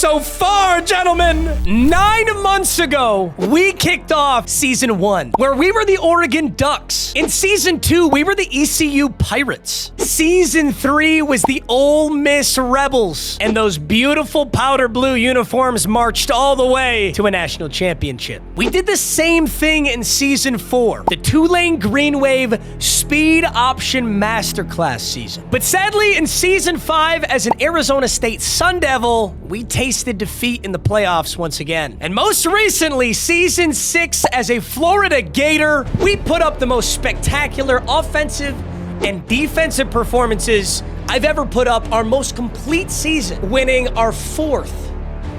so far, gentlemen. 9 months ago, we kicked off Season 1, where we were the Oregon Ducks. In Season 2, we were the ECU Pirates. Season 3 was the Ole Miss Rebels. And those beautiful powder blue uniforms marched all the way to a national championship. We did the same thing in Season 4, the Tulane Green Wave Speed Option Masterclass season. But sadly, in Season 5, as an Arizona State Sun Devil, we tasted defeat in the playoffs once again. And most recently, Season 6, as a Florida Gator, we put up the most spectacular offensive and defensive performances I've ever put up, our most complete season, winning our 4th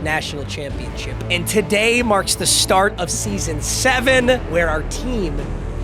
national championship. And today marks the start of Season 7, where our team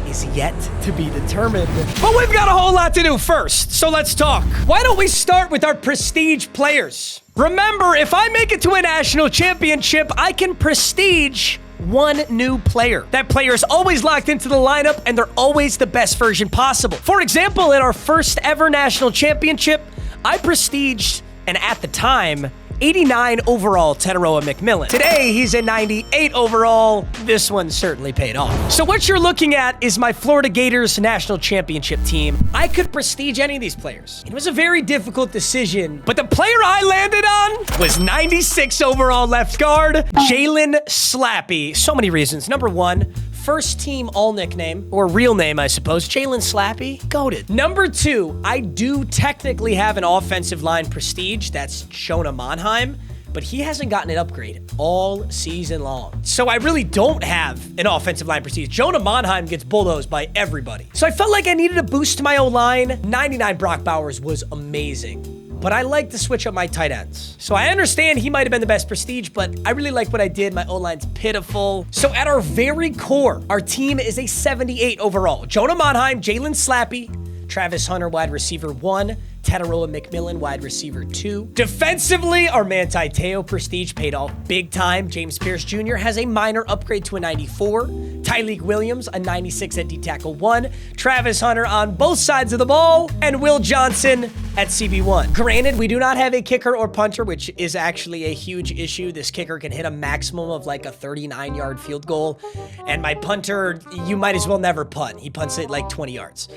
is yet to be determined. But we've got a whole lot to do first, so let's talk. Why don't we start with our prestige players? Remember, if I make it to a national championship, I can prestige one new player. That player is always locked into the lineup, and they're always the best version possible. For example, in our first ever national championship, I prestiged, and at the time, 89 overall Teteroa McMillan. Today, he's a 98 overall. This one certainly paid off. So what you're looking at is my Florida Gators national championship team. I could prestige any of these players. It was a very difficult decision, but the player I landed on was 96 overall left guard, Jalen Slappy. So many reasons. Number one, first team all nickname, or real name, I suppose, Jalen Slappy, goated. Number 2, I do technically have an offensive line prestige. That's Jonah Monheim, but he hasn't gotten an upgrade all season long. So I really don't have an offensive line prestige. Jonah Monheim gets bulldozed by everybody. So I felt like I needed a boost to my O-line. 99 Brock Bowers was amazing, but I like to switch up my tight ends. So I understand he might have been the best prestige, but I really like what I did. My O-line's pitiful. So at our very core, our team is a 78 overall. Jonah Monheim, Jalen Slappy, Travis Hunter, wide receiver 1, Teteroa McMillan, wide receiver 2. Defensively, our Manti Te'o prestige paid off big time. James Pierce Jr. has a minor upgrade to a 94. Tyleek Williams, a 96 at D-tackle 1. Travis Hunter on both sides of the ball. And Will Johnson at CB1. Granted, we do not have a kicker or punter, which is actually a huge issue. This kicker can hit a maximum of like a 39-yard field goal. And my punter, you might as well never punt. He punts it like 20 yards.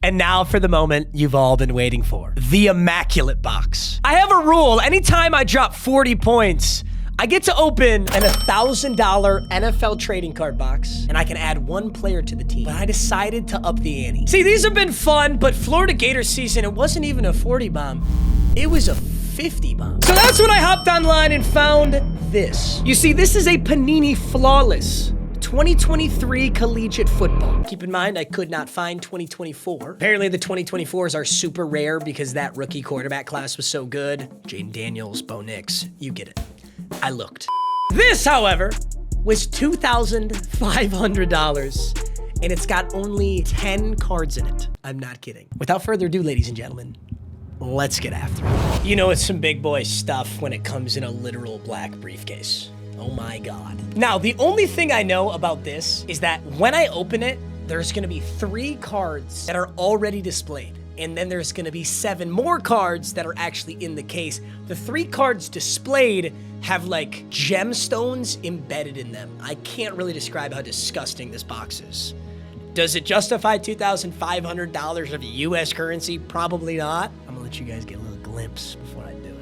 And now for the moment you've all been waiting for. The Immaculate Box. I have a rule. Anytime I drop 40 points, I get to open an $1,000 NFL trading card box, and I can add one player to the team. But I decided to up the ante. See, these have been fun, but Florida Gator season, it wasn't even a 40 bomb. It was a 50 bomb. So that's when I hopped online and found this. You see, this is a Panini Flawless 2023 collegiate football. Keep in mind, I could not find 2024. Apparently, the 2024s are super rare because that rookie quarterback class was so good. Jaden Daniels, Bo Nix, you get it. I looked. This, however, was $2,500, and it's got only 10 cards in it. I'm not kidding. Without further ado, ladies and gentlemen, let's get after it. You know, it's some big boy stuff when it comes in a literal black briefcase. Oh my God. Now, the only thing I know about this is that when I open it, there's gonna be 3 cards that are already displayed. And then there's gonna be 7 more cards that are actually in the case. The 3 cards displayed have like gemstones embedded in them. I can't really describe how disgusting this box is. Does it justify $2,500 of US currency? Probably not. I'm gonna let you guys get a little glimpse before I do it.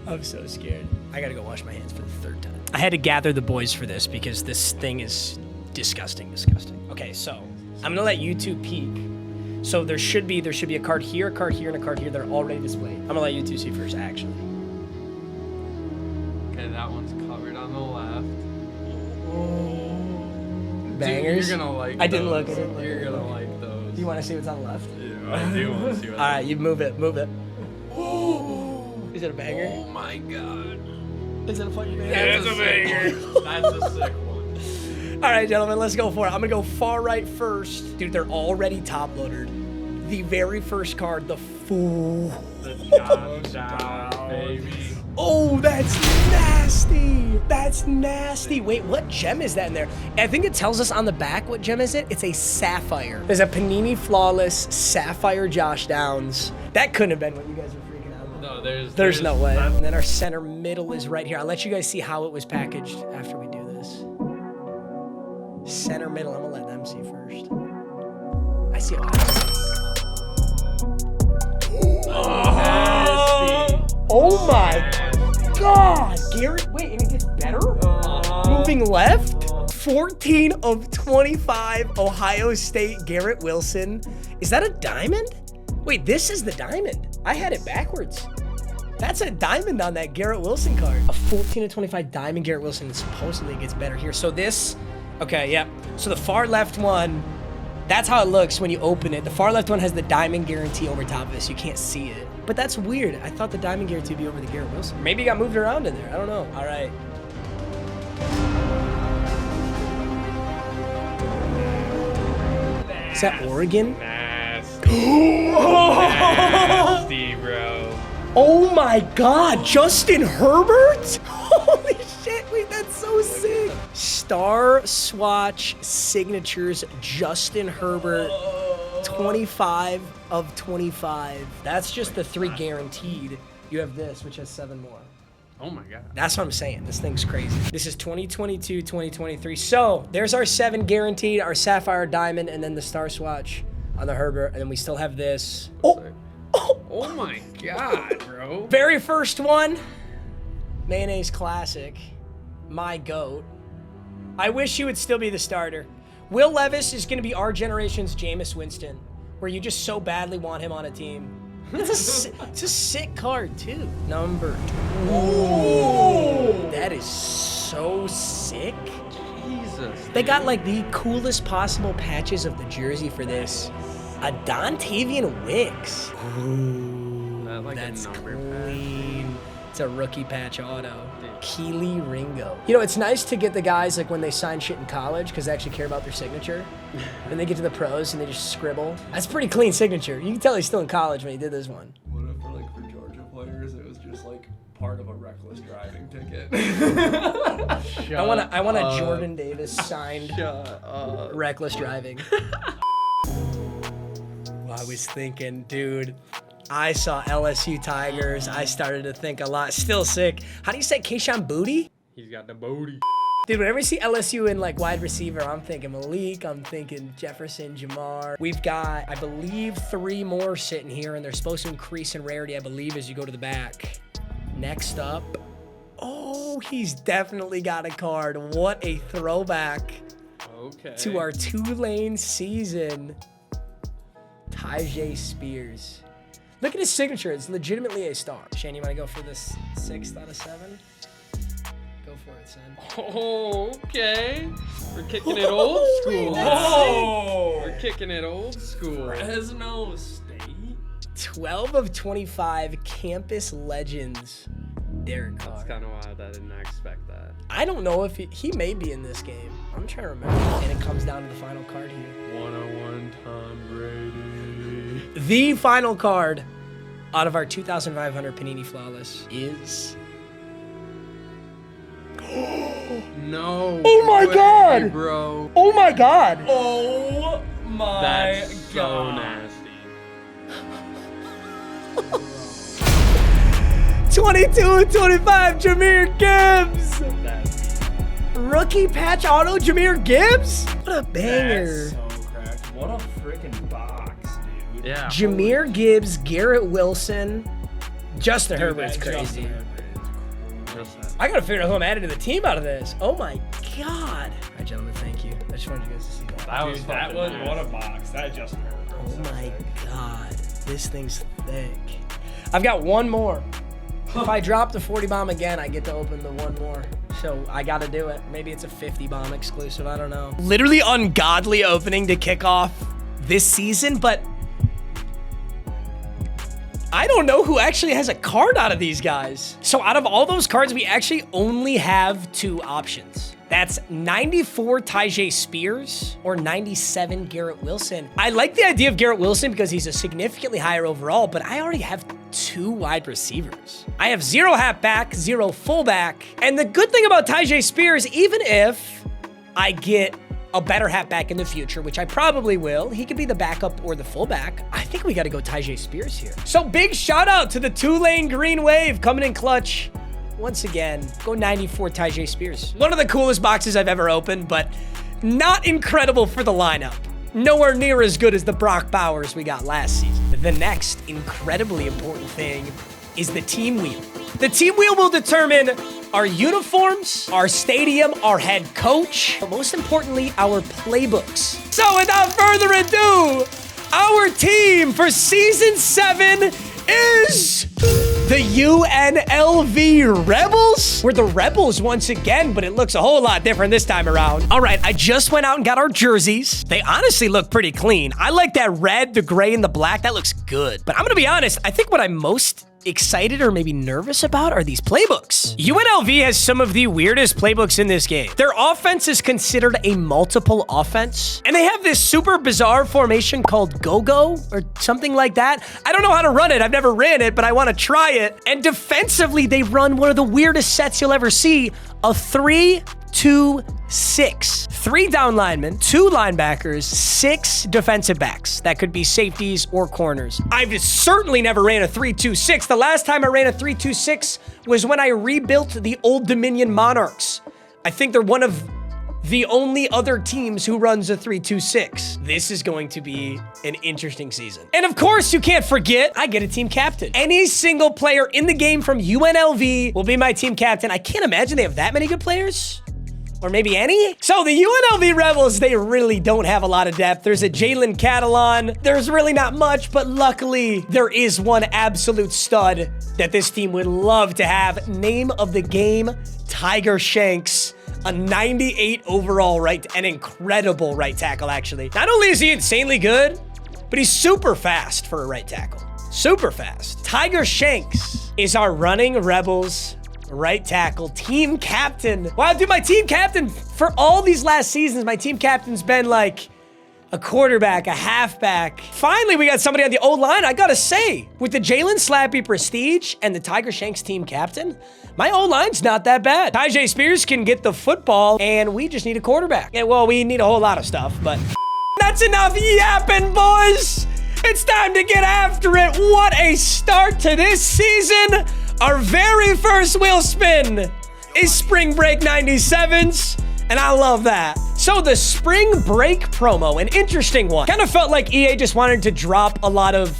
I'm so scared. I gotta go wash my hands for the 3rd time. I had to gather the boys for this because this thing is disgusting. Okay, so I'm gonna let you two peek. So there should be a card here, and a card here. They're already displayed. I'm gonna let you two see first, actually. Okay, that one's covered on the left. Oh. Bangers. Dude, you're gonna like I didn't look at it. You're gonna like those. Do you want to see what's on the left? Yeah, I do want to see what's All right, you move it. Oh. Is it a banger? Oh my God. Is it a fucking banger? Yeah, it's a banger. That's a sick one. All right, gentlemen, let's go for it. I'm gonna go far right first. Dude, they're already top loaded. The very first card, the fool. The down, baby. Oh, that's nasty. That's nasty. Wait, what gem is that in there? I think it tells us on the back what gem is it. It's a sapphire. There's a Panini Flawless Sapphire Josh Downs. That couldn't have been what you guys were freaking out about. No, There's no way. And then our center middle is right here. I'll let you guys see how it was packaged after we do this. Center middle, I'm gonna let them see first. I see Oh my God, Garrett, wait, and it gets better? Moving left? 14 of 25, Ohio State, Garrett Wilson. Is that a diamond? Wait, this is the diamond. I had it backwards. That's a diamond on that Garrett Wilson card. A 14 of 25 diamond Garrett Wilson, and supposedly it gets better here. So this, okay, yeah. So the far left one, that's how it looks when you open it. The far left one has the diamond guarantee over top of it, so you can't see it. But that's weird. I thought the diamond guarantee would be over the Garrett Wilson. Maybe it got moved around in there. I don't know. All right. Is that Oregon? Nasty. Nasty, bro. Oh my God, Justin Herbert? Holy shit, wait, that's so sick. Star Swatch Signatures, Justin Herbert, 25 of 25. That's just the 3 guaranteed. You have this, which has 7 more. Oh my God. That's what I'm saying. This thing's crazy. This is 2022, 2023. So there's our 7 guaranteed, our Sapphire Diamond, and then the Star Swatch on the Herbert. And then we still have this. Oh my God, bro. Very first one, Mayonnaise Classic, my GOAT. I wish he would still be the starter. Will Levis is going to be our generation's Jameis Winston, where you just so badly want him on a team. It's a sick card, too. Number 2. Ooh, that is so sick. Jesus. They got like the coolest possible patches of the jersey for this. A Dontavian Wicks. Ooh, Like that's a number clean. It's a rookie patch auto. Keely Ringo. You know, it's nice to get the guys like when they sign shit in college because they actually care about their signature. And they get to the pros and they just scribble. That's a pretty clean signature. You can tell he's still in college when he did this one. What if for Georgia players it was just like part of a reckless driving ticket? I want a Jordan Davis signed reckless driving. I was thinking, dude, I saw LSU Tigers. I started to think a lot. Still sick. How do you say Keyshawn Booty? He's got the booty. Dude, whenever you see LSU in like wide receiver, I'm thinking Malik, I'm thinking Jefferson, Jamar. We've got, I believe, 3 more sitting here, and they're supposed to increase in rarity, I believe, as you go to the back. Next up, oh, he's definitely got a card. What a throwback to our Tulane season. Tyjae Spears. Look at his signature. It's legitimately a star. Shane, you want to go for this 6th out of 7? Go for it, son. Oh, okay. We're kicking it old school. Oh! We're kicking it old school. Fresno State? 12 of 25 Campus Legends. Derek Carr. That's kind of wild. I did not expect that. I don't know if he may be in this game. I'm trying to remember. And it comes down to the final card here. 101 Tom Brady. The final card out of our 2,500 Panini Flawless is... No. Oh my way, God! bro. Oh my God! Oh my That's so God. nasty. 22-25 Jahmyr Gibbs! That's Rookie patch auto Jahmyr Gibbs? What a banger. That's so cracked. What a freaking box, dude. yeah. Jahmyr Gibbs, Garrett Wilson, Justin Herbert's That crazy. Justin Herbert is crazy. I gotta figure out who I'm adding to the team out of this. Oh my God. All right, gentlemen, thank you. I just wanted you guys to see that. That was Dude, that fucking was nasty. what a box. That Justin Herbert was Oh so my sick. God. This thing's thick. I've got one more. If I drop the 40 bomb again, I get to open the one more. So I gotta do it. Maybe it's a 50 bomb exclusive, I don't know. Literally ungodly opening to kick off this season, but I don't know who actually has a card out of these guys. So out of all those cards, we actually only have 2 options. That's 94 Tyjae Spears or 97 Garrett Wilson. I like the idea of Garrett Wilson because he's a significantly higher overall, but I already have 2 wide receivers. I have 0 halfback, 0 fullback. And the good thing about Tyjae Spears, even if I get a better halfback in the future, which I probably will, he could be the backup or the fullback. I think we got to go Tyjae Spears here. So big shout out to the Tulane Green Wave coming in clutch. Once again, go 94 Tyjae Spears. One of the coolest boxes I've ever opened, but not incredible for the lineup. Nowhere near as good as the Brock Bowers we got last season. The next incredibly important thing is the team wheel. The team wheel will determine our uniforms, our stadium, our head coach, but most importantly, our playbooks. So without further ado, our team for season 7 is the UNLV Rebels. We're the Rebels once again, but it looks a whole lot different this time around. All right, I just went out and got our jerseys. They honestly look pretty clean. I like that red, the gray, and the black. That looks good. But I'm gonna be honest, I think what I'm most excited or maybe nervous about are these playbooks. UNLV has some of the weirdest playbooks in this game. Their offense is considered a multiple offense, and they have this super bizarre formation called GOOOOO or something like that. I don't know how to run it. I've never ran it, but I want to try it. And defensively, they run one of the weirdest sets you'll ever see, a 3-2-6. 3 down linemen, 2 linebackers, 6 defensive backs. That could be safeties or corners. I've certainly never ran a 3-2-6. The last time I ran a 3-2-6 was when I rebuilt the Old Dominion Monarchs. I think they're one of the only other teams who runs a 3-2-6. This is going to be an interesting season. And of course, you can't forget, I get a team captain. Any single player in the game from UNLV will be my team captain. I can't imagine they have that many good players. Or maybe any? So the UNLV Rebels, they really don't have a lot of depth. There's a Jalen Catalon. There's really not much, but luckily there is one absolute stud that this team would love to have. Name of the game, Tiger Shanks. A 98 overall an incredible right tackle, actually. Not only is he insanely good, but he's super fast for a right tackle. Super fast. Tiger Shanks is our running Rebels right tackle, team captain. Wow, dude, my team captain for all these last seasons, my team captain's been like a quarterback, a halfback. Finally, we got somebody on the O-line. I gotta say, with the Jalen Slappy Prestige and the Tiger Shanks team captain, my O-line's not that bad. Tyjae Spears can get the football, and we just need a quarterback. Yeah, well, we need a whole lot of stuff, but that's enough yapping, boys. It's time to get after it. What a start to this season. Our very first wheel spin is Spring Break 97s, and I love that. So the Spring Break promo, an interesting one. Kind of felt like EA just wanted to drop a lot of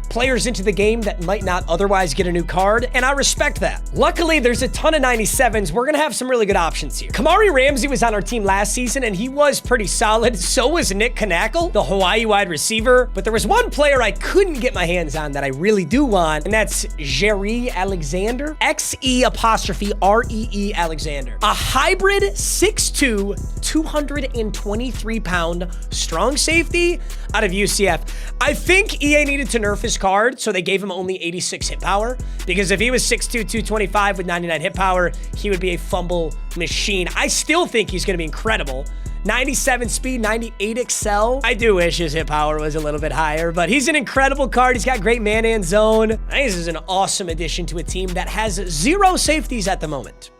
players into the game that might not otherwise get a new card, and I respect that. Luckily, there's a ton of 97s. We're gonna have some really good options here. Kamari Ramsey was on our team last season, and he was pretty solid. So was Nick Knackle, the Hawaii wide receiver. But there was one player I couldn't get my hands on that I really do want, and that's Jerry Alexander. X-E-apostrophe-R-E-E Alexander. A hybrid 6'2", 223-pound strong safety out of UCF. I think EA needed to nerf his card, so they gave him only 86 hit power, because if he was 6'2", 225 with 99 hit power, he would be a fumble machine. I still think he's going to be incredible. 97 speed, 98 excel. I do wish his hit power was a little bit higher, but he's an incredible card. He's got great man and zone. I think this is an awesome addition to a team that has 0 safeties at the moment.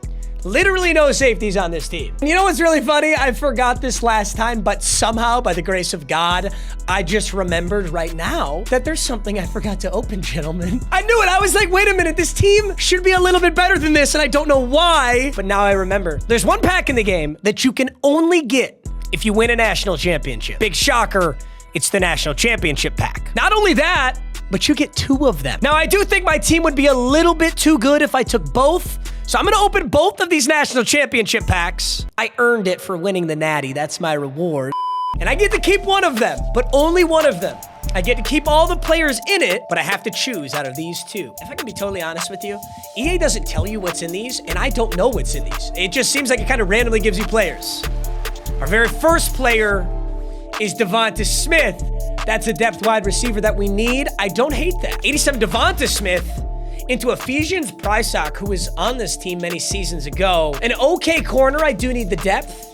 Literally no safeties on this team. And you know what's really funny? I forgot this last time, but somehow, by the grace of God, I just remembered right now that there's something I forgot to open, gentlemen. I knew it. I was like, wait a minute, this team should be a little bit better than this, and I don't know why, but now I remember. There's one pack in the game that you can only get if you win a national championship. Big shocker, it's the national championship pack. Not only that, but you get 2 of them. Now, I do think my team would be a little bit too good if I took both, so I'm gonna open both of these national championship packs. I earned it for winning the Natty. That's my reward. And I get to keep one of them, but only one of them. I get to keep all the players in it, but I have to choose out of these 2. If I can be totally honest with you, EA doesn't tell you what's in these, and I don't know what's in these. It just seems like it kind of randomly gives you players. Our very first player is Devonta Smith. That's a depth wide receiver that we need. I don't hate that. 87 Devonta Smith into Ephesians Prysock, who was on this team many seasons ago. An okay corner, I do need the depth.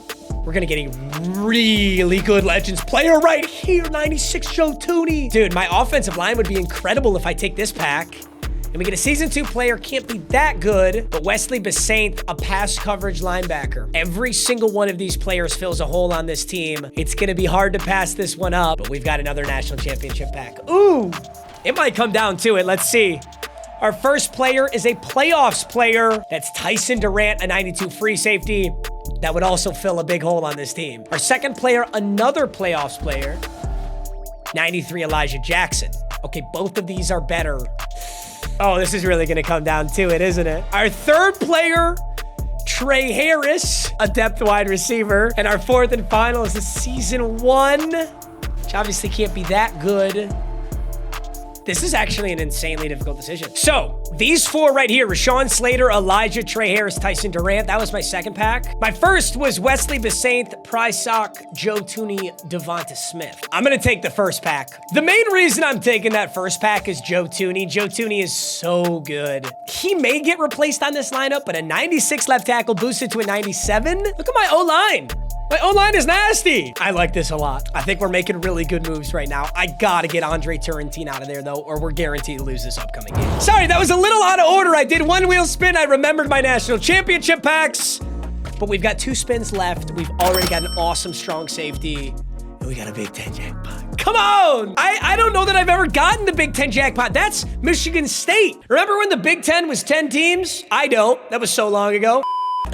We're gonna get a really good Legends player right here, 96 Joe Tooney. Dude, my offensive line would be incredible if I take this pack. And we get a Season 2 player, can't be that good, but Wesley Besaint, a pass coverage linebacker. Every single one of these players fills a hole on this team. It's gonna be hard to pass this one up, but we've got another national championship pack. Ooh, it might come down to it, let's see. Our first player is a playoffs player. That's Tyson Durant, a 92 free safety. That would also fill a big hole on this team. Our second player, another playoffs player, 93 Elijah Jackson. Okay, both of these are better. Oh, this is really gonna come down to it, isn't it? Our third player, Trey Harris, a depth wide receiver. And our fourth and final is a Season 1, which obviously can't be that good. This is actually an insanely difficult decision. So, these four right here, Rashawn Slater, Elijah, Trey Harris, Tyson Durant, that was my second pack. My first was Wesley Besaint, Prysock, Joe Tooney, Devonta Smith. I'm gonna take the first pack. The main reason I'm taking that first pack is Joe Tooney. Joe Tooney is so good. He may get replaced on this lineup, but a 96 left tackle boosted to a 97? Look at my O-line. My O-line is nasty. I like this a lot. I think we're making really good moves right now. I gotta get Andre Turrentine out of there, though, or we're guaranteed to lose this upcoming game. Sorry, that was a little out of order. I did one wheel spin. I remembered my national championship packs. But we've got 2 spins left. We've already got an awesome, strong safety. And we got a Big Ten jackpot. Come on! I don't know that I've ever gotten the Big Ten jackpot. That's Michigan State. Remember when the Big Ten was 10 teams? I don't. That was so long ago.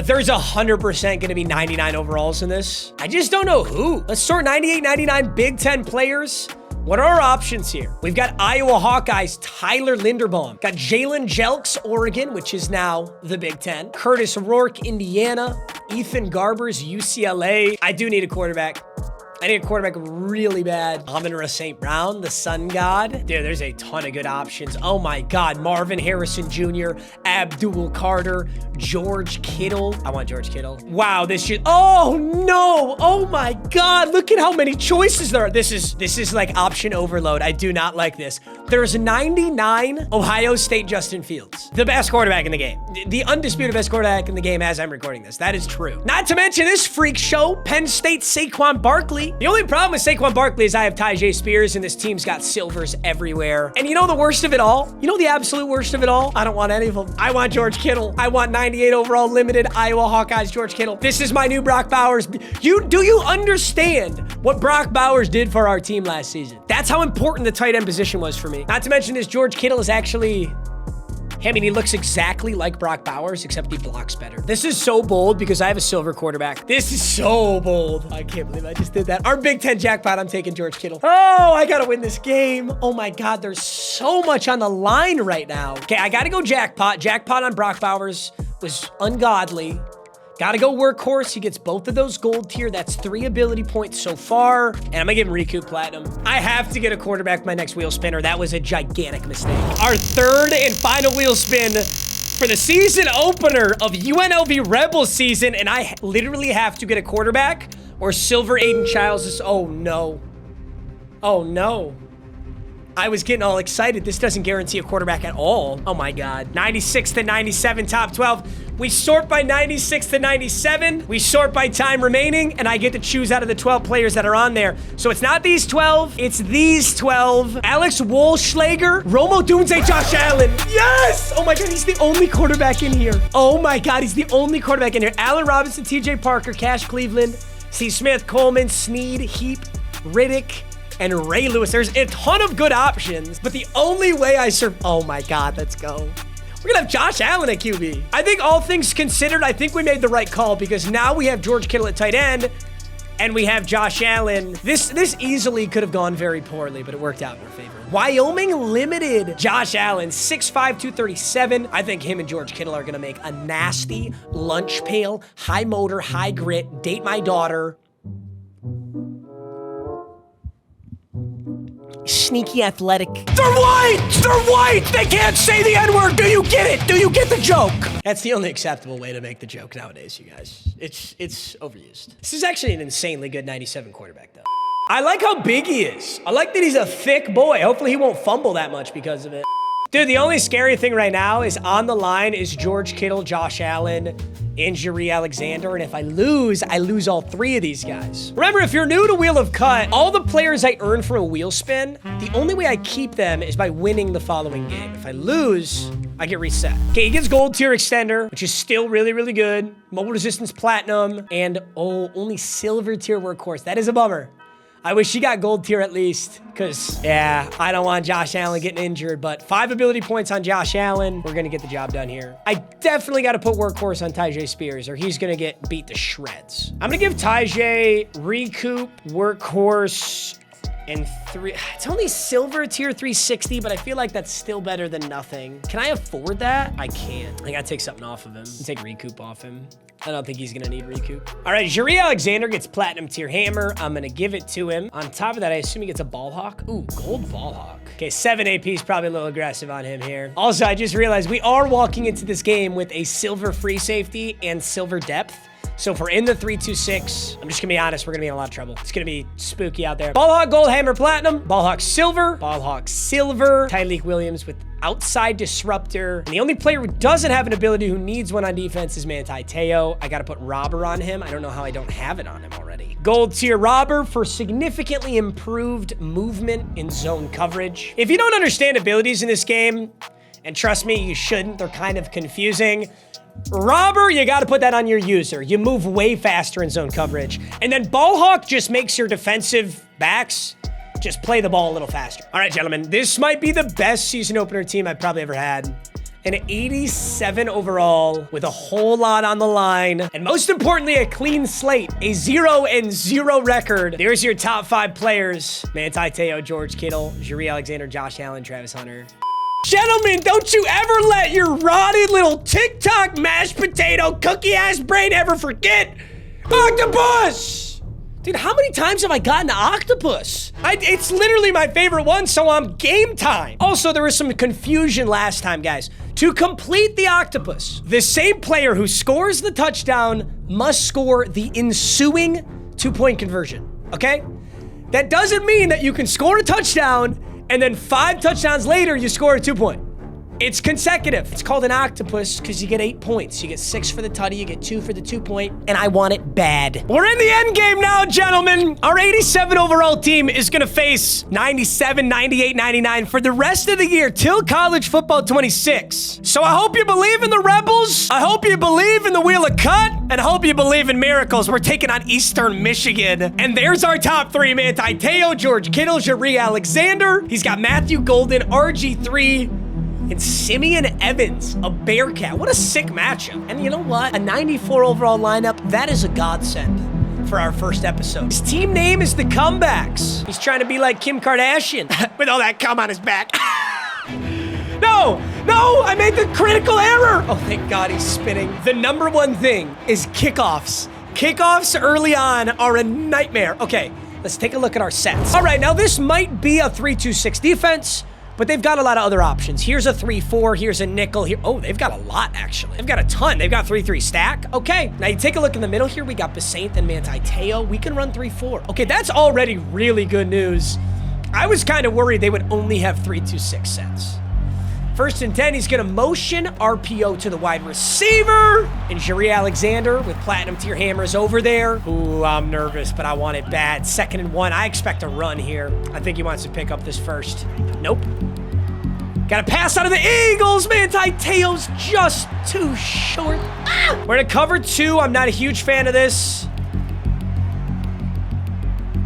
There's 100% gonna be 99 overalls in this. I just don't know who. Let's sort 98, 99 Big Ten players. What are our options here? We've got Iowa Hawkeyes, Tyler Linderbaum. Got Jalen Jelks, Oregon, which is now the Big Ten. Curtis Rourke, Indiana. Ethan Garbers, UCLA. I do need a quarterback. I need a quarterback really bad. Amon-Ra St. Brown, the Sun God. Dude, there's a ton of good options. Oh my God, Marvin Harrison Jr., Abdul Carter, George Kittle. I want George Kittle. Wow, this shit. Oh no, oh my God, look at how many choices there are. This is like option overload. I do not like this. There's 99 Ohio State Justin Fields, the best quarterback in the game. The undisputed best quarterback in the game as I'm recording this. That is true. Not to mention this freak show, Penn State Saquon Barkley. The only problem with Saquon Barkley is I have Tyjae Spears and this team's got silvers everywhere. And you know the worst of it all? You know the absolute worst of it all? I don't want any of them. I want George Kittle. I want 98 overall limited Iowa Hawkeyes George Kittle. This is my new Brock Bowers. Do you understand what Brock Bowers did for our team last season? That's how important the tight end position was for me. Not to mention this George Kittle is actually... I mean, he looks exactly like Brock Bowers, except he blocks better. This is so bold because I have a silver quarterback. This is so bold. I can't believe I just did that. Our Big Ten jackpot, I'm taking George Kittle. Oh, I gotta win this game. Oh my God, there's so much on the line right now. Okay, I gotta go jackpot. Jackpot on Brock Bowers was ungodly. Gotta go workhorse. He gets both of those gold tier. That's 3 ability points so far. And I'm gonna give him Recoup Platinum. I have to get a quarterback my next wheel spinner. That was a gigantic mistake. Our third and final wheel spin for the season opener of UNLV Rebels season. And I literally have to get a quarterback or silver Aiden Childs. Oh no. Oh no. I was getting all excited. This doesn't guarantee a quarterback at all. Oh my God. 96 to 97, top 12. We sort by 96 to 97. We sort by time remaining, and I get to choose out of the 12 players that are on there. So it's not these 12, it's these 12. Alex Wolschlager, Romo Dunze, Josh Allen. Yes! Oh my God, he's the only quarterback in here. Oh my God, he's the only quarterback in here. Allen Robinson, TJ Parker, Cash Cleveland, C. Smith, Coleman, Snead, Heap, Riddick, and Ray Lewis. There's a ton of good options, but the only way I oh my God, let's go. We're gonna have Josh Allen at QB. I think all things considered, I think we made the right call because now we have George Kittle at tight end and we have Josh Allen. This easily could have gone very poorly, but it worked out in our favor. Wyoming limited. Josh Allen, 6'5", 237. I think him and George Kittle are gonna make a nasty lunch pail, high motor, high grit, date my daughter. Sneaky athletic. They're white! They're white! They can't say the N-word! Do you get it? Do you get the joke? That's the only acceptable way to make the joke nowadays, you guys. It's overused. This is actually an insanely good 97 quarterback, though. I like how big he is. I like that he's a thick boy. Hopefully he won't fumble that much because of it. Dude, the only scary thing right now is on the line is George Kittle, Josh Allen, and GOOOOO Alexander. And if I lose all 3 of these guys. Remember, if you're new to Wheel of Cut, all the players I earn from a wheel spin, the only way I keep them is by winning the following game. If I lose, I get reset. Okay, he gets gold tier extender, which is still really, really good. Mobile resistance platinum, and oh, only silver tier workhorse. That is a bummer. I wish he got gold tier at least, because, yeah, I don't want Josh Allen getting injured, but 5 ability points on Josh Allen. We're going to get the job done here. I definitely got to put workhorse on Tyjae Spears, or he's going to get beat to shreds. I'm going to give Tyjae recoup, workhorse, and 3. It's only silver tier 360, but I feel like that's still better than nothing. Can I afford that? I can't. I gotta take something off of him. Take recoup off him. I don't think he's gonna need recoup. All right, GOOOOO Alexander gets platinum tier hammer. I'm gonna give it to him. On top of that, I assume he gets a ball hawk. Ooh, gold ball hawk. Okay, 7 AP is probably a little aggressive on him here. Also, I just realized we are walking into this game with a silver free safety and silver depth. So if we're in the 3-2-6, I'm just gonna be honest, we're gonna be in a lot of trouble. It's gonna be spooky out there. Ballhawk, gold, hammer, platinum. Ballhawk, silver. Ballhawk, silver. Tyreek Williams with outside disruptor. And the only player who doesn't have an ability who needs one on defense is Manti Te'o. I gotta put robber on him. I don't know how I don't have it on him already. Gold tier robber for significantly improved movement in zone coverage. If you don't understand abilities in this game, and trust me, you shouldn't, they're kind of confusing. Robber, you got to put that on your user. You move way faster in zone coverage. And then Ballhawk just makes your defensive backs just play the ball a little faster. All right, gentlemen, this might be the best season opener team I've probably ever had. An 87 overall with a whole lot on the line. And most importantly, a clean slate, a 0-0 record. There's your top 5 players. Manti Te'o, George Kittle, GOOOOO Alexander, Josh Allen, Travis Hunter. Gentlemen, don't you ever let your rotted little TikTok mashed potato cookie-ass brain ever forget octopus! Dude, how many times have I gotten octopus? It's literally my favorite one, so I'm game time. Also, there was some confusion last time, guys. To complete the octopus, the same player who scores the touchdown must score the ensuing 2-point conversion, okay? That doesn't mean that you can score a touchdown and then 5 touchdowns later, you score a 2-point. It's consecutive. It's called an octopus because you get 8 points. You get 6 for the tutty, you get 2 for the 2-point, and I want it bad. We're in the end game now, gentlemen. Our 87 overall team is gonna face 97, 98, 99 for the rest of the year till college football 26. So I hope you believe in the Rebels. I hope you believe in the Wheel of Cut, and I hope you believe in miracles. We're taking on Eastern Michigan, and there's our top 3: Manti Te'o, George Kittle, GOOOOO Alexander. He's got Matthew Golden, RG3, and Simeon Evans, a Bearcat. What a sick matchup. And you know what? A 94 overall lineup, that is a godsend for our first episode. His team name is the Comebacks. He's trying to be like Kim Kardashian with all that cum on his back. No, I made the critical error. Oh, thank God he's spinning. The number one thing is kickoffs. Kickoffs early on are a nightmare. Okay, let's take a look at our sets. All right, now this might be a 3-2-6 defense, but they've got a lot of other options. Here's a 3-4, here's a nickel here. Oh, they've got a lot, actually. They've got a ton. They've got 3-3 stack. Okay, now you take a look in the middle here. We got Basaint and Manti Te'o. We can run 3-4. Okay, that's already really good news. I was kind of worried they would only have 3-2-6 sets. 1st and 10, he's gonna motion RPO to the wide receiver. And GOOOOO Alexander with platinum tier hammers over there. Ooh, I'm nervous, but I want it bad. 2nd and 1, I expect a run here. I think he wants to pick up this first. Nope. Got a pass out of the Eagles. Manti Te'o's just too short. Ah! We're in a cover 2. I'm not a huge fan of this.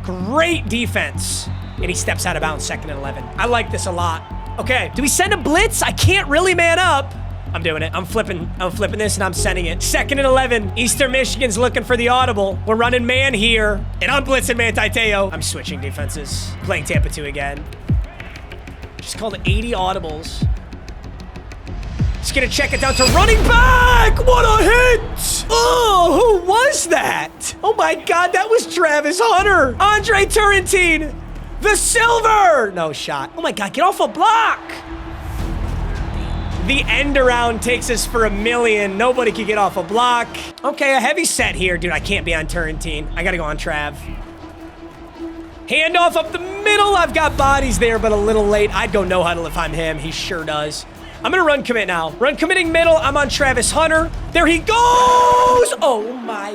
Great defense. And he steps out of bounds, 2nd and 11. I like this a lot. Okay, do we send a blitz? I can't really man up. I'm doing it. I'm flipping this and I'm sending it. 2nd and 11. Eastern Michigan's looking for the audible. We're running man here. And I'm blitzing Manti Te'o. I'm switching defenses. Playing Tampa 2 again. Just called 80 audibles. Just gonna check it down to running back. What a hit. Oh, who was that? Oh my God, that was Travis Hunter. Andre Turrentine. The silver! No shot. Oh my God, get off a block! The end around takes us for $1 million. Nobody can get off a block. Okay, a heavy set here. Dude, I can't be on Turrentine. I gotta go on Trav. Handoff up the middle. I've got bodies there, but a little late. I don't know huddle if I'm him. He sure does. I'm gonna run commit now. Run committing middle. I'm on Travis Hunter. There he goes. Oh my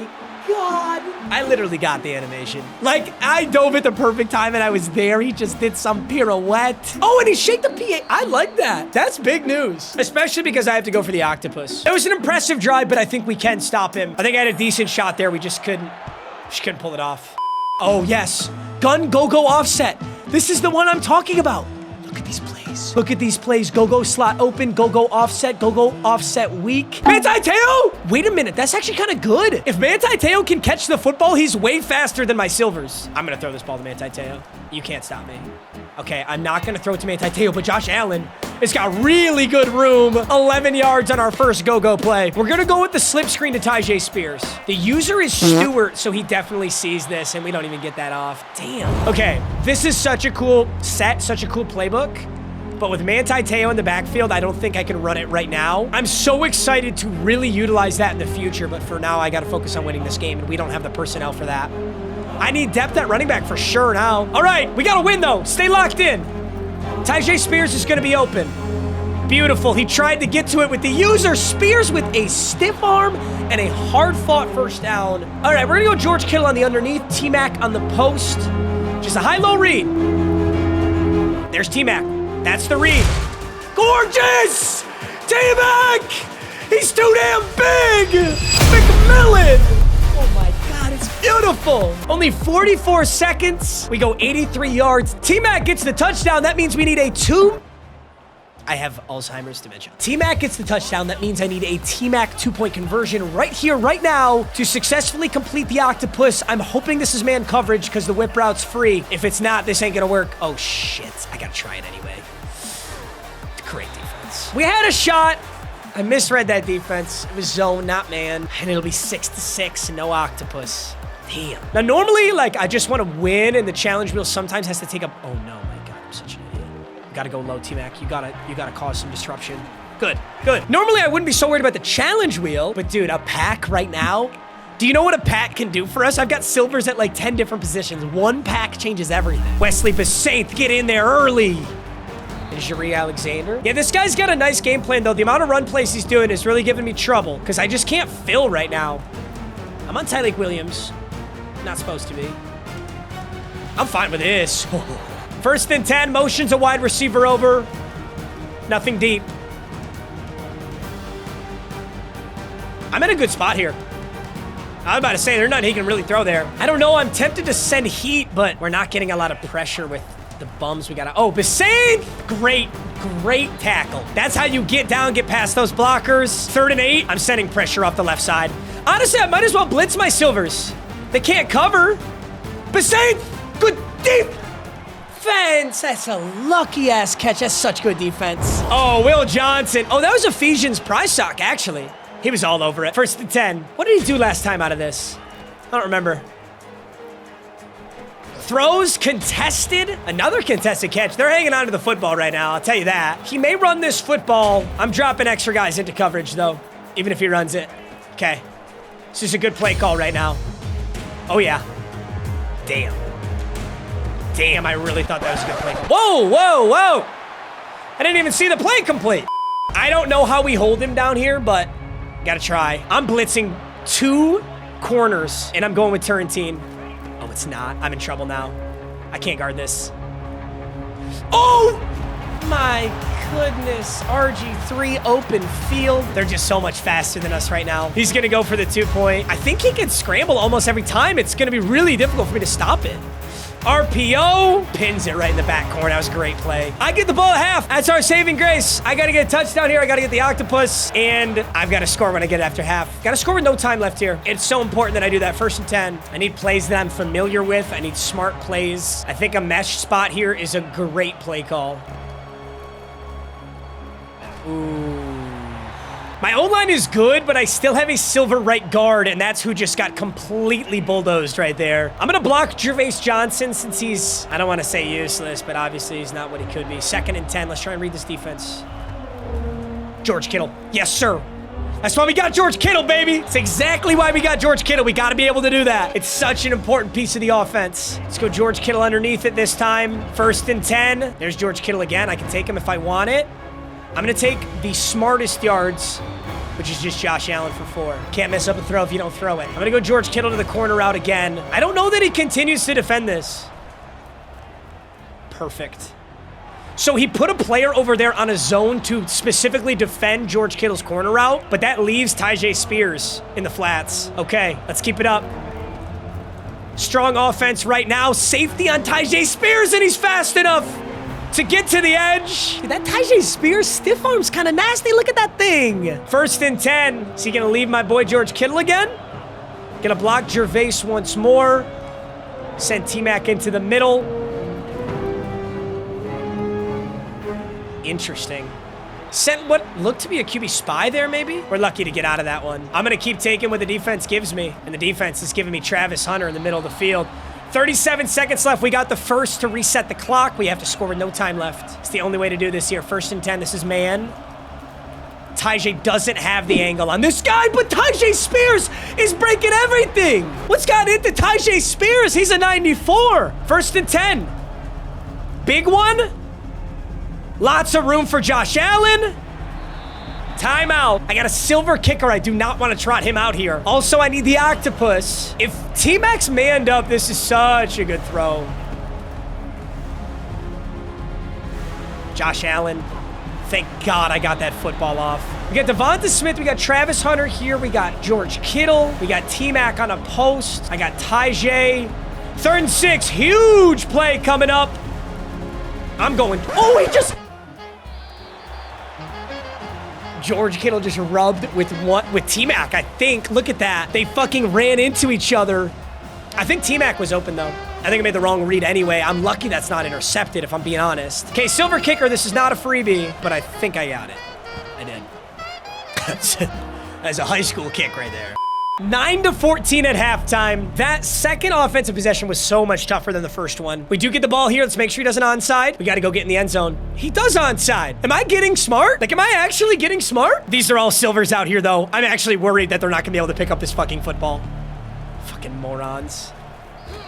God. I literally got the animation. Like, I dove at the perfect time and I was there. He just did some pirouette. Oh, and he shake the PA. I like that. That's big news. Especially because I have to go for the octopus. It was an impressive drive, but I think we can stop him. I think I had a decent shot there. We just couldn't pull it off. Oh, yes. Gun, go offset. This is the one I'm talking about. Look at these plays. Look at these plays. Go slot open. Go offset. Go offset weak. Manti Te'o! Wait a minute. That's actually kind of good. If Manti Te'o can catch the football, he's way faster than my silvers. I'm going to throw this ball to Manti Te'o. You can't stop me. Okay, I'm not going to throw it to Manti Te'o, but Josh Allen has got really good room. 11 yards on our first go play. We're going to go with the slip screen to Tyjae Spears. The user is Stewart, so he definitely sees this, and we don't even get that off. Damn. Okay, this is such a cool set, such a cool playbook. But with Manti Te'o in the backfield, I don't think I can run it right now. I'm so excited to really utilize that in the future, but for now, I got to focus on winning this game, and we don't have the personnel for that. I need depth at running back for sure now. All right, we got to win, though. Stay locked in. Tyjae Spears is going to be open. Beautiful. He tried to get to it with the user. Spears with a stiff arm and a hard-fought first down. All right, we're going to go George Kittle on the underneath, T-Mac on the post. Just a high-low read. There's T-Mac. That's the read. Gorgeous! T-Mac! He's too damn big! McMillan! Oh my God, it's beautiful. Only 44 seconds. We go 83 yards. T-Mac gets the touchdown. That means we need a I have Alzheimer's dementia. T-Mac gets the touchdown. That means I need a T-Mac 2-point conversion right here, right now to successfully complete the octopus. I'm hoping this is man coverage because the whip route's free. If it's not, this ain't gonna work. Oh shit, I gotta try it anyway. Great defense. We had a shot. I misread that defense. It was zone, not man. And it'll be 6-6 and no octopus. Damn. Now, normally, like, I just want to win, and the challenge wheel sometimes has to take up. Oh, no, my God, I'm such an idiot. You gotta go low, T-Mac. You gotta cause some disruption. Good. Normally, I wouldn't be so worried about the challenge wheel, but dude, a pack right now. Do you know what a pack can do for us? I've got silvers at like 10 different positions. One pack changes everything. Wesley Besaint, get in there early. And Jerry Alexander. Yeah, this guy's got a nice game plan, though. The amount of run plays he's doing is really giving me trouble because I just can't fill right now. I'm on Tyreek Williams. Not supposed to be. I'm fine with this. First and 10, motions a wide receiver over. Nothing deep. I'm in a good spot here. I was about to say, there's nothing he can really throw there. I don't know, I'm tempted to send heat, but we're not getting a lot of pressure with the bums we got. Oh, Besaint! Great tackle. That's how you get down, get past those blockers. 3rd and 8, I'm sending pressure off the left side. Honestly, I might as well blitz my silvers. They can't cover. Besaint! Good defense! That's a lucky-ass catch. That's such good defense. Oh, Will Johnson. Oh, that was Ephesians prize sock, actually. He was all over it. 1st and 10. What did he do last time out of this? I don't remember. Throws contested. Another contested catch. They're hanging on to the football right now, I'll tell you that. He may run this football. I'm dropping extra guys into coverage, though, even if he runs it. Okay. This is a good play call right now. Oh, yeah. Damn, I really thought that was a good play call. Whoa. I didn't even see the play complete. I don't know how we hold him down here, but gotta try. I'm blitzing 2 corners, and I'm going with Turrentine. Oh, it's not. I'm in trouble now. I can't guard this. Oh, my goodness. RG3 open field. They're just so much faster than us right now. He's going to go for the 2-point. I think he can scramble almost every time. It's going to be really difficult for me to stop it. RPO, pins it right in the back corner. That was a great play. I get the ball at half. That's our saving grace. I got to get a touchdown here. I got to get the octopus, and I've got to score when I get it after half. Got to score with no time left here. It's so important that I do that. 1st and 10. I need plays that I'm familiar with. I need smart plays. I think a mesh spot here is a great play call. Ooh. My O-line is good, but I still have a silver right guard, and that's who just got completely bulldozed right there. I'm going to block Gervais Johnson since he's, I don't want to say useless, but obviously he's not what he could be. 2nd and 10. Let's try and read this defense. George Kittle. Yes, sir. That's why we got George Kittle, baby. It's exactly why we got George Kittle. We got to be able to do that. It's such an important piece of the offense. Let's go George Kittle underneath it this time. 1st and 10. There's George Kittle again. I can take him if I want it. I'm going to take the smartest yards, which is just Josh Allen for 4. Can't mess up a throw if you don't throw it. I'm going to go George Kittle to the corner route again. I don't know that he continues to defend this. Perfect. So he put a player over there on a zone to specifically defend George Kittle's corner route, but that leaves Tyjae Spears in the flats. Okay, let's keep it up. Strong offense right now. Safety on Tyjae Spears, and he's fast enough to get to the edge. Dude, that Tyjae Spears stiff arm's kind of nasty. Look at that thing. 1st and 10. Is he going to leave my boy George Kittle again? Going to block Gervais once more. Send T-Mac into the middle. Interesting. Sent what looked to be a QB spy there, maybe? We're lucky to get out of that one. I'm going to keep taking what the defense gives me, and the defense is giving me Travis Hunter in the middle of the field. 37 seconds left. We got the first to reset the clock. We have to score with no time left. It's the only way to do this here. 1st and 10. This is man. Tyjae doesn't have the angle on this guy, but Tyjae Spears is breaking everything. What's got into Tyjae Spears? He's a 94. 1st and 10. Big one. Lots of room for Josh Allen. Timeout. I got a silver kicker. I do not want to trot him out here. Also, I need the octopus. If T-Mac's manned up, this is such a good throw. Josh Allen. Thank God I got that football off. We got Devonta Smith. We got Travis Hunter here. We got George Kittle. We got T-Mac on a post. I got Tyjae. 3rd and 6. Huge play coming up. I'm going. Oh, he just... George Kittle just rubbed with T-Mac, I think. Look at that. They fucking ran into each other. I think T-Mac was open, though. I think I made the wrong read anyway. I'm lucky that's not intercepted, if I'm being honest. Okay, silver kicker. This is not a freebie, but I think I got it. I did. That's a high school kick right there. 9-14 at halftime. That second offensive possession was so much tougher than the first one. We do get the ball here. Let's make sure he doesn't onside. We got to go get in the end zone. He does onside. Am I getting smart? Like, am I actually getting smart? These are all silvers out here, though. I'm actually worried that they're not going to be able to pick up this fucking football. Fucking morons.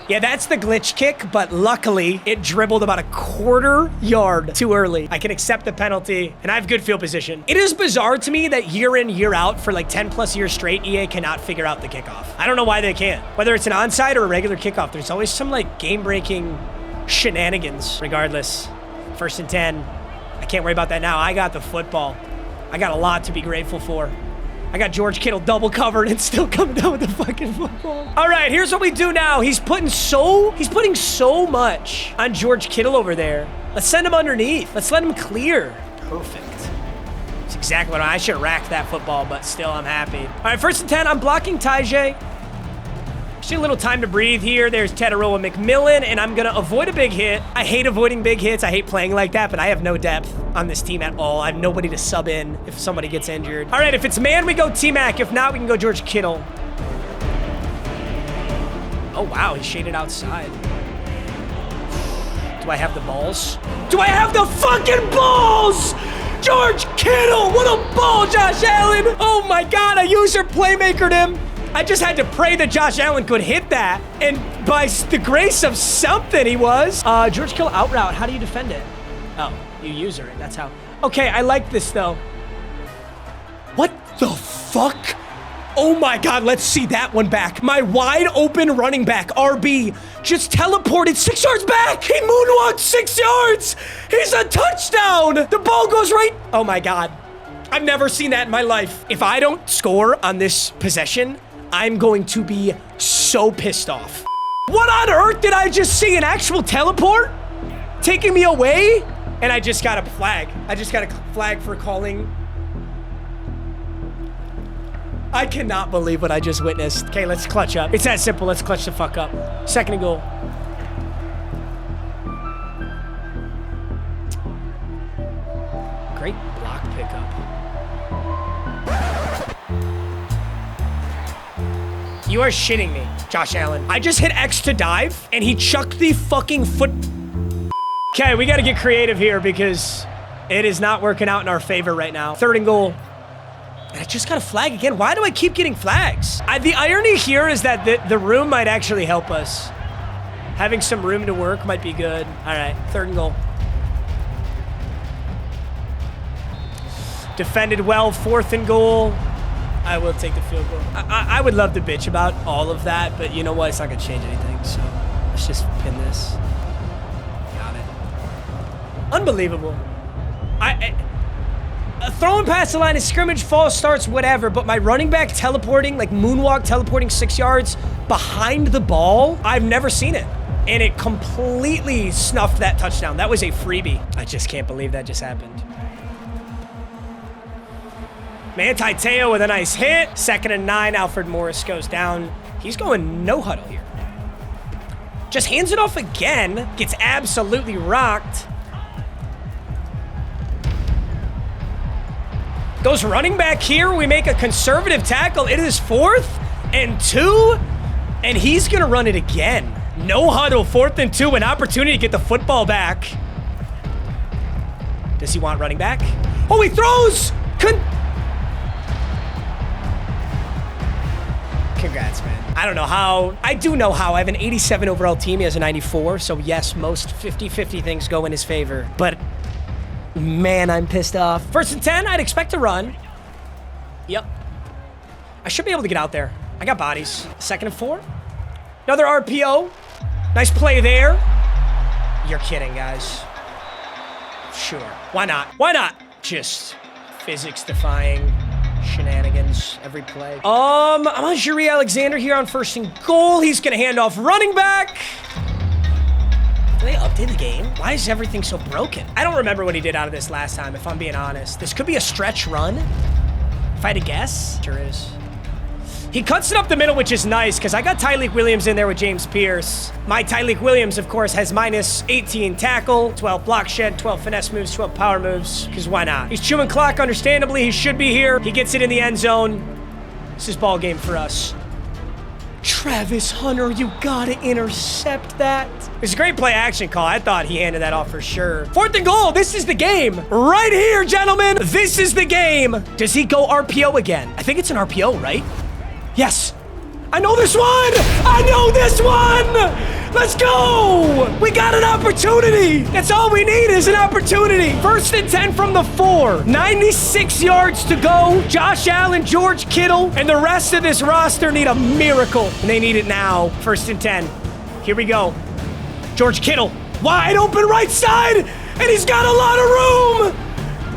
Yeah, that's the glitch kick, but luckily it dribbled about a 1/4 yard too early. I can accept the penalty, and I have good field position. It is bizarre to me that year in, year out, for like 10+ years straight, EA cannot figure out the kickoff. I don't know why they can't. Whether it's an onside or a regular kickoff, there's always some like game-breaking shenanigans. Regardless, 1st and 10. I can't worry about that now. I got the football. I got a lot to be grateful for. I got George Kittle double covered and still coming down with the fucking football. All right, here's what we do now. He's putting so much on George Kittle over there. Let's send him underneath. Let's let him clear. Perfect. That's exactly what I should have racked that football, but still I'm happy. All right, 1st and 10. I'm blocking Tyjae. Just a little time to breathe here. There's Tetaroa McMillan, and I'm going to avoid a big hit. I hate avoiding big hits. I hate playing like that, but I have no depth on this team at all. I have nobody to sub in if somebody gets injured. All right, if it's man, we go T-Mac. If not, we can go George Kittle. Oh, wow, he shaded outside. Do I have the balls? Do I have the fucking balls? George Kittle, what a ball, Josh Allen. Oh, my God, I user playmakered him. I just had to pray that Josh Allen could hit that, and by the grace of something, he was. George Kittle out route. How do you defend it? Oh, you user it. That's how. Okay, I like this, though. What the fuck? Oh, my God. Let's see that one back. My wide open running back, RB, just teleported 6 yards back. He moonwalked 6 yards. He's a touchdown. The ball goes right. Oh, my God. I've never seen that in my life. If I don't score on this possession, I'm going to be so pissed off. What on earth did I just see? An actual teleport? Taking me away? And I just got a flag. I just got a flag for calling. I cannot believe what I just witnessed. Okay, let's clutch up. It's that simple. Let's clutch the fuck up. 2nd and goal. Great block pickup. You are shitting me, Josh Allen. I just hit X to dive, and he chucked the fucking foot. Okay, we got to get creative here because it is not working out in our favor right now. 3rd and goal. And I just got a flag again. Why do I keep getting flags? The irony here is that the room might actually help us. Having some room to work might be good. All right, 3rd and goal. Defended well, 4th and goal. I will take the field goal. I would love to bitch about all of that, but you know what? It's not gonna change anything, so let's just pin this. Got it. Unbelievable. Throwing past the line of scrimmage, false starts, whatever, but my running back teleporting, like moonwalk teleporting 6 yards behind the ball, I've never seen it. And it completely snuffed that touchdown. That was a freebie. I just can't believe that just happened. Manti Te'o with a nice hit. 2nd and 9, Alfred Morris goes down. He's going no huddle here. Just hands it off again. Gets absolutely rocked. Goes running back here. We make a conservative tackle. It is 4th and 2. And he's going to run it again. No huddle, 4th and 2. An opportunity to get the football back. Does he want running back? Oh, he throws! Congrats, man. I don't know how. I do know how. I have an 87 overall team. He has a 94. So, yes, most 50-50 things go in his favor. But, man, I'm pissed off. 1st and 10, I'd expect to run. Yep. I should be able to get out there. I got bodies. 2nd and 4. Another RPO. Nice play there. You're kidding, guys. Sure. Why not? Why not? Just physics-defying shenanigans every play. I'm on Jiri Alexander here on 1st and goal. He's gonna hand off running back. Did they update the game? Why is everything so broken? I don't remember what he did out of this last time, if I'm being honest. This could be a stretch run, if I had to guess. Sure is. He cuts it up the middle, which is nice, because I got Tyleik Williams in there with James Pierce. My Tyleik Williams, of course, has minus 18 tackle, 12 block shed, 12 finesse moves, 12 power moves, because why not? He's chewing clock, understandably. He should be here. He gets it in the end zone. This is ball game for us. Travis Hunter, you gotta intercept that. It's a great play action call. I thought he handed that off for sure. 4th and goal. This is the game. Right here, gentlemen. This is the game. Does he go RPO again? I think it's an RPO, right? Yes. I know this one. I know this one. Let's go. We got an opportunity. That's all we need is an opportunity. 1st and 10 from the 4. 96 yards to go. Josh Allen, George Kittle, and the rest of this roster need a miracle. And they need it now. 1st and 10. Here we go. George Kittle, wide open right side. And he's got a lot of room.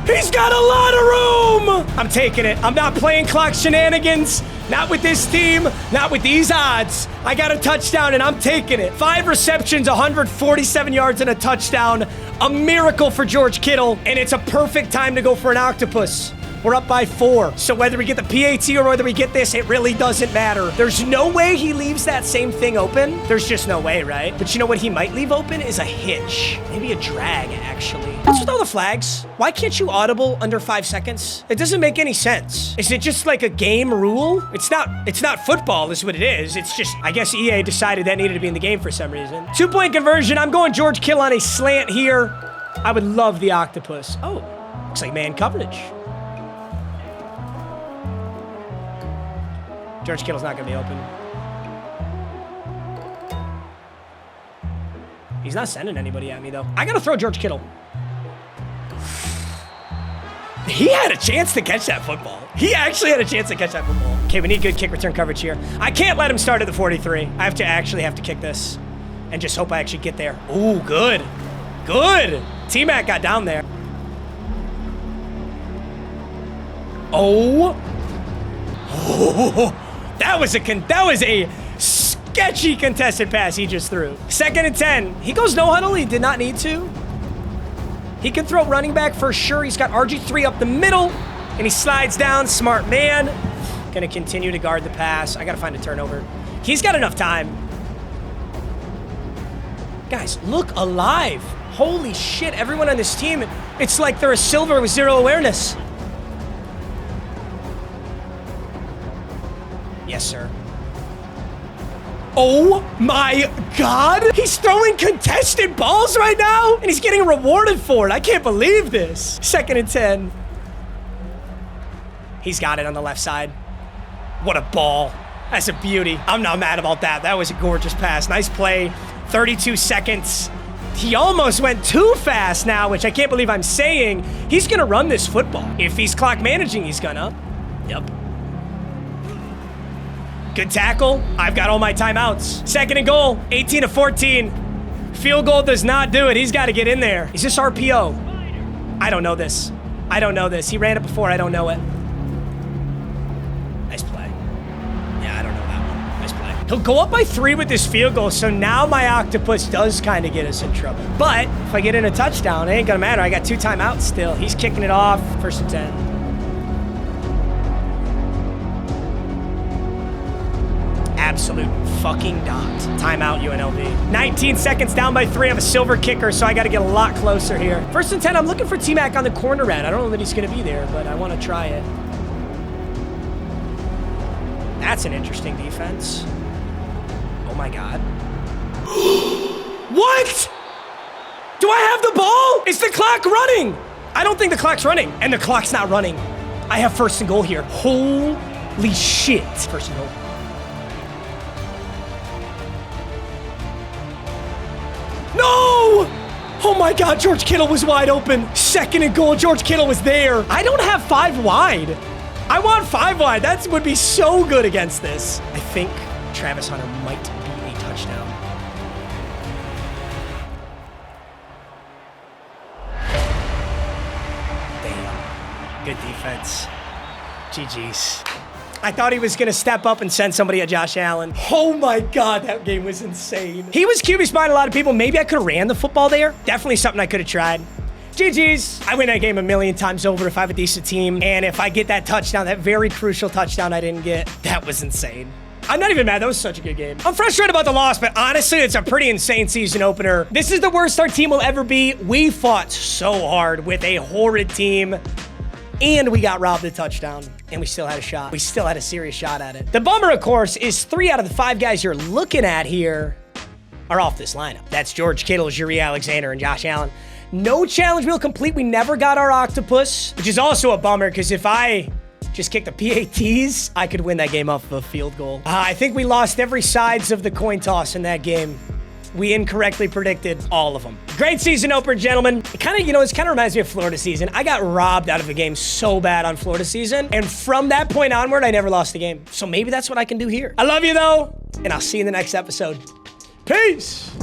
He's got a lot of room. I'm taking it. I'm not playing clock shenanigans. Not with this team, not with these odds. I got a touchdown and I'm taking it. 5 receptions, 147 yards and a touchdown. A miracle for George Kittle, and it's a perfect time to go for an octopus. We're up by 4. So whether we get the PAT or whether we get this, it really doesn't matter. There's no way he leaves that same thing open. There's just no way, right? But you know what he might leave open is a hitch. Maybe a drag, actually. What's with all the flags? Why can't you audible under 5 seconds? It doesn't make any sense. Is it just like a game rule? It's not football is what it is. It's just, I guess EA decided that needed to be in the game for some reason. 2-point conversion. I'm going George Kittle on a slant here. I would love the octopus. Oh, looks like man coverage. George Kittle's not going to be open. He's not sending anybody at me, though. I got to throw George Kittle. He had a chance to catch that football. He actually had a chance to catch that football. Okay, we need good kick return coverage here. I can't let him start at the 43. I have to kick this and just hope I actually get there. Ooh, good. Good. T-Mac got down there. Oh. That was a sketchy contested pass he just threw. 2nd and 10. He goes no huddle. He did not need to. He can throw running back for sure. He's got RG3 up the middle, and he slides down. Smart man. Gonna continue to guard the pass. I gotta find a turnover. He's got enough time. Guys, look alive. Holy shit, everyone on this team, it's like they're a silver with 0 awareness. Yes, sir. Oh my God. He's throwing contested balls right now, and he's getting rewarded for it. I can't believe this. 2nd and 10. He's got it on the left side. What a ball. That's a beauty. I'm not mad about that. That was a gorgeous pass. Nice play. 32 seconds. He almost went too fast now, which I can't believe I'm saying. He's going to run this football. If he's clock managing, he's going to. Yep. Good tackle. I've got all my timeouts. 2nd and goal. 18 to 14. Field goal does not do it. He's got to get in there. Is this RPO? I don't know this. I don't know this. He ran it before. I don't know it. Nice play. Yeah, I don't know that one. Nice play. He'll go up by 3 with this field goal, so now my octopus does kind of get us in trouble. But if I get in a touchdown, it ain't gonna matter. I got 2 timeouts still. He's kicking it off. 1st and 10. Absolute fucking dot. Timeout, UNLV. 19 seconds down by 3. I have a silver kicker, so I got to get a lot closer here. 1st and 10, I'm looking for T-Mac on the corner route. I don't know that he's going to be there, but I want to try it. That's an interesting defense. Oh my God. What? Do I have the ball? Is the clock running? I don't think the clock's running, and the clock's not running. I have 1st and goal here. Holy shit. 1st and goal. No! Oh my God, George Kittle was wide open. 2nd and goal, George Kittle was there. I don't have 5 wide. I want 5 wide. That would be so good against this. I think Travis Hunter might be a touchdown. Damn. Good defense. GG's. I thought he was going to step up and send somebody at Josh Allen. Oh my God, that game was insane. He was QB spying a lot of people. Maybe I could have ran the football there. Definitely something I could have tried. GG's. I win that game a million times over if I have a decent team. And if I get that touchdown, that very crucial touchdown I didn't get, that was insane. I'm not even mad. That was such a good game. I'm frustrated about the loss, but honestly, it's a pretty insane season opener. This is the worst our team will ever be. We fought so hard with a horrid team. And we got robbed a touchdown, and we still had a shot. We still had a serious shot at it. The bummer, of course, is 3 out of the 5 guys you're looking at here are off this lineup. That's George Kittle, Jeury Alexander, and Josh Allen. No challenge wheel complete. We never got our octopus, which is also a bummer because if I just kicked the PATs, I could win that game off of a field goal. I think we lost every sides of the coin toss in that game. We incorrectly predicted all of them. Great season opener, gentlemen. It kind of, this kind of reminds me of Florida season. I got robbed out of a game so bad on Florida season. And from that point onward, I never lost a game. So maybe that's what I can do here. I love you though, and I'll see you in the next episode. Peace.